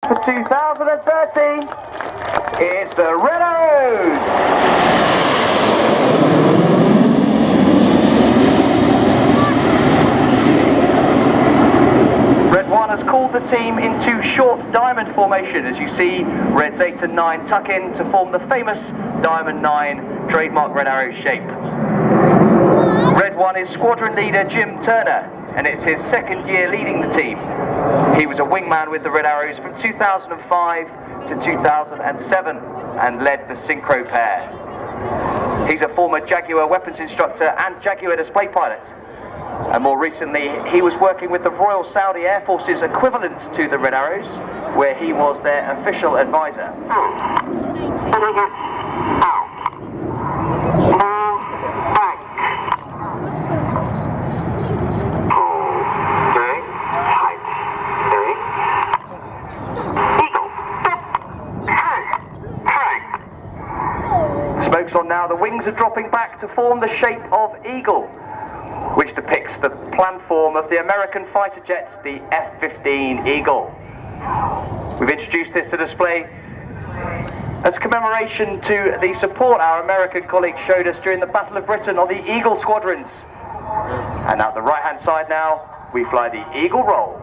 For 2013, it's the Red Arrows. Red 1 has called the team into short diamond formation. As you see, Reds 8 and 9 tuck in to form the famous Diamond 9 trademark Red Arrow shape. Red 1 is squadron leader Jim Turner, and it's his second year leading the team. He was a wingman with the Red Arrows from 2005 to 2007 and led the synchro pair. He's a former Jaguar weapons instructor and Jaguar display pilot. And more recently, he was working with the Royal Saudi Air Force's equivalent to the Red Arrows, where he was their official advisor. Smoke's on now, the wings are dropping back to form the shape of eagle, which depicts the planned form of the American fighter jet, the F-15 Eagle. We've introduced this to display as commemoration to the support our American colleagues showed us during the Battle of Britain on the Eagle squadrons. And at the right-hand side now, we fly the Eagle roll.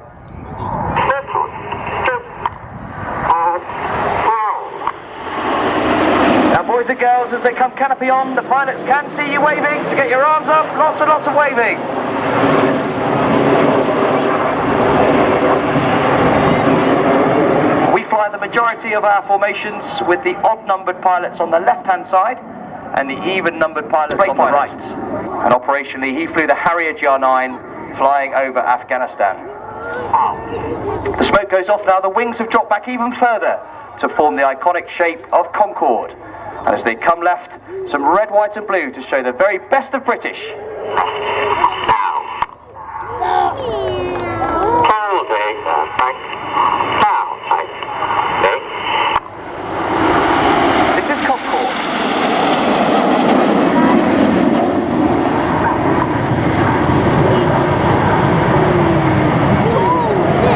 Now, boys and girls, as they come canopy on, the pilots can see you waving, so get your arms up, lots and lots of waving. We fly the majority of our formations with the odd-numbered pilots on the left-hand side and the even-numbered pilots on the right. And operationally, he flew the Harrier GR9 flying over Afghanistan. The smoke goes off now, the wings have dropped back even further to form the iconic shape of Concorde. And as they come left, some red, white and blue to show the very best of British. This is Concorde.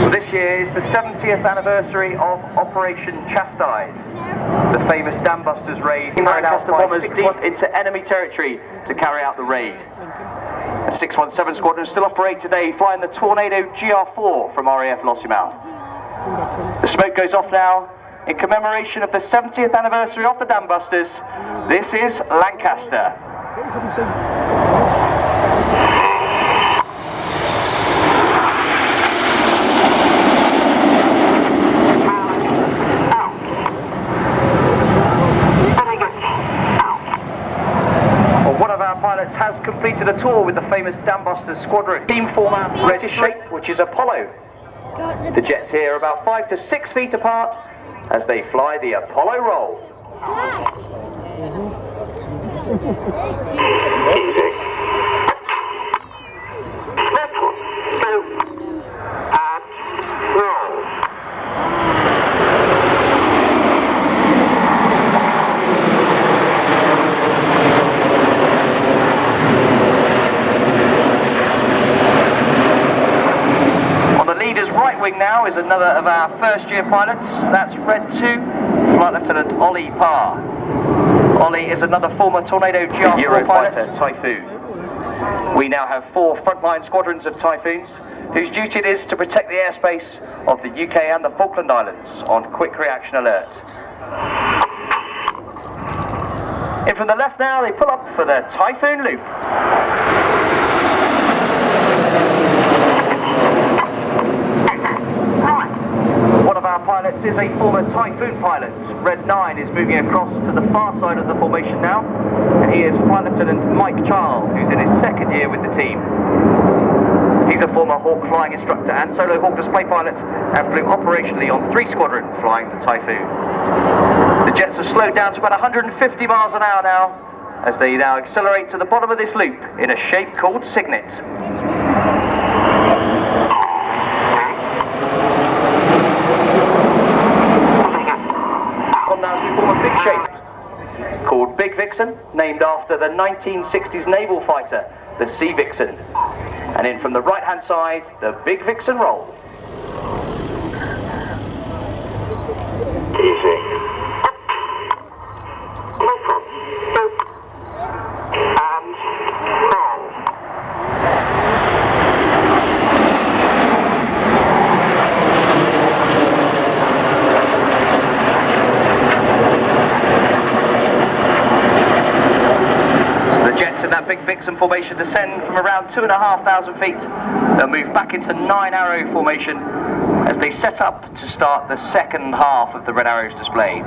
So this year is the 70th anniversary of Operation Chastise, the famous Dambusters raid, Lancaster bombers deep into enemy territory to carry out the raid. The 617 Squadron still operate today, flying the Tornado GR4 from RAF Lossiemouth. The smoke goes off now in commemoration of the 70th anniversary of the Dambusters. This is Lancaster. Pilots has completed a tour with the famous Dambusters squadron. Team format, British shape, which is Apollo. The jets here are about 5 to 6 feet apart as they fly the Apollo roll. Right wing now is another of our first year pilots. That's Red 2, Flight Lieutenant Ollie Parr. Ollie is another former Tornado GR4 Eurofighter Typhoon. We now have 4 frontline squadrons of Typhoons whose duty it is to protect the airspace of the UK and the Falkland Islands on quick reaction alert. In from the left now, they pull up for the Typhoon loop. Our pilots is a former Typhoon pilot. Red 9 is moving across to the far side of the formation now, and he is Flight Lieutenant Mike Child, who's in his second year with the team. He's a former Hawk flying instructor and solo Hawk display pilot, and flew operationally on 3 Squadron flying the Typhoon. The jets have slowed down to about 150 miles an hour now, as they now accelerate to the bottom of this loop in a shape called Signet. Shape called Big Vixen, named after the 1960s naval fighter, the Sea Vixen. And in from the right hand side, the Big Vixen roll. Easy. Listen. And roll. So the jets in that big Vixen formation descend from around 2,500 feet. They'll move back into 9 arrow formation as they set up to start the second half of the Red Arrows display.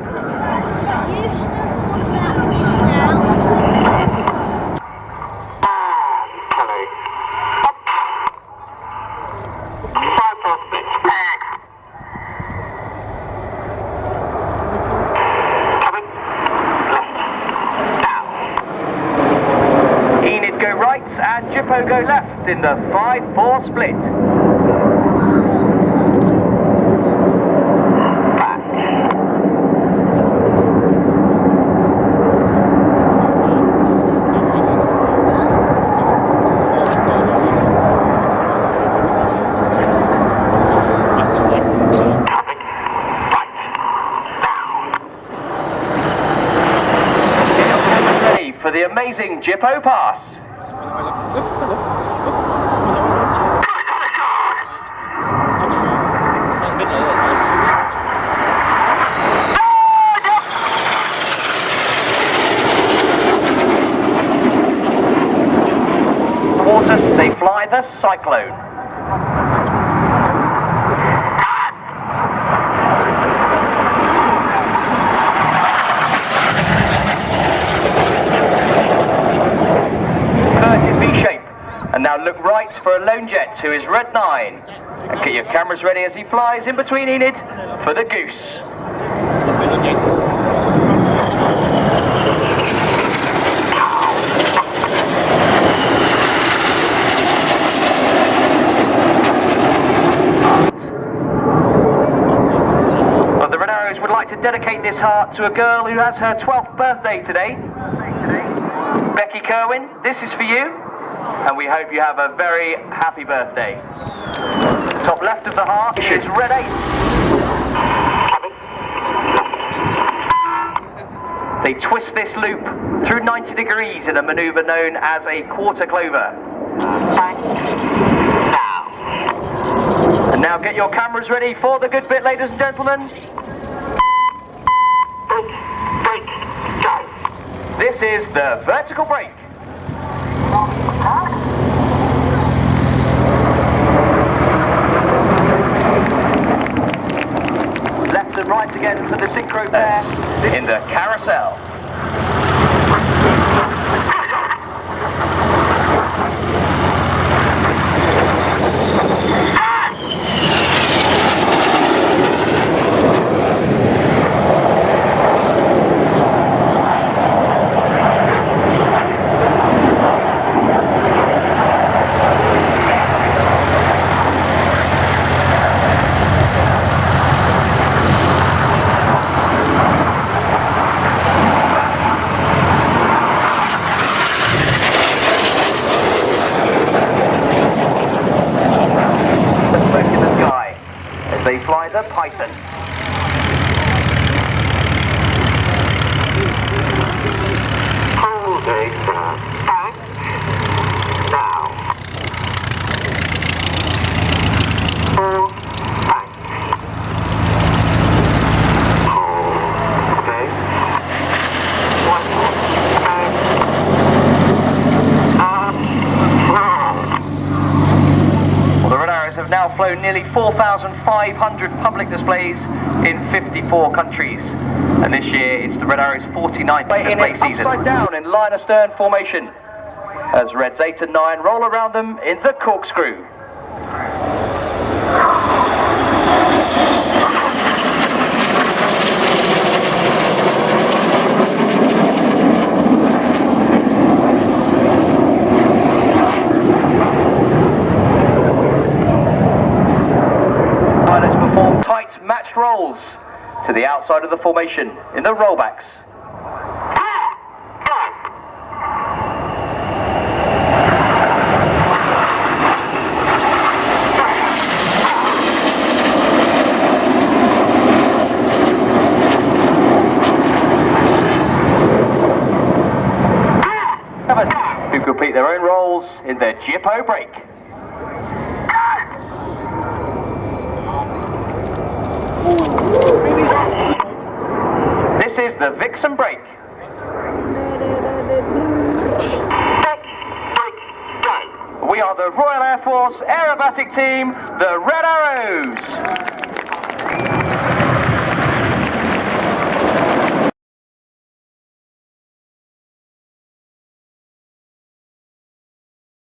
Enid go right and Jippo go left in the 5-4 split. For the amazing Jippo pass. Towards us, they fly the Cyclone. V-shape, and now look right for a lone jet who is Red 9, and get your cameras ready as he flies in between Enid for the Goose. But the Red Arrows would like to dedicate this heart to a girl who has her 12th birthday today. Becky Kerwin, this is for you, and we hope you have a very happy birthday. Top left of the heart is Red 8. They twist this loop through 90 degrees in a manoeuvre known as a quarter clover. And now get your cameras ready for the good bit, ladies and gentlemen. This is the vertical brake. Left and right again for the synchro pairs in the carousel. They fly the Python. Holding back. Now. Hold back. Okay. 1 Well, the Red Arrows have now flown nearly 4,500 public displays in 54 countries. And this year, it's the Red Arrows' 49th display season. Upside down in line astern formation, as Reds 8 and 9 roll around them in the corkscrew. Pilots perform tight matched rolls to the outside of the formation in the rollbacks. who complete their own roles in their Jippo break. This is the Vixen break. We are the Royal Air Force aerobatic team, the Red Arrows.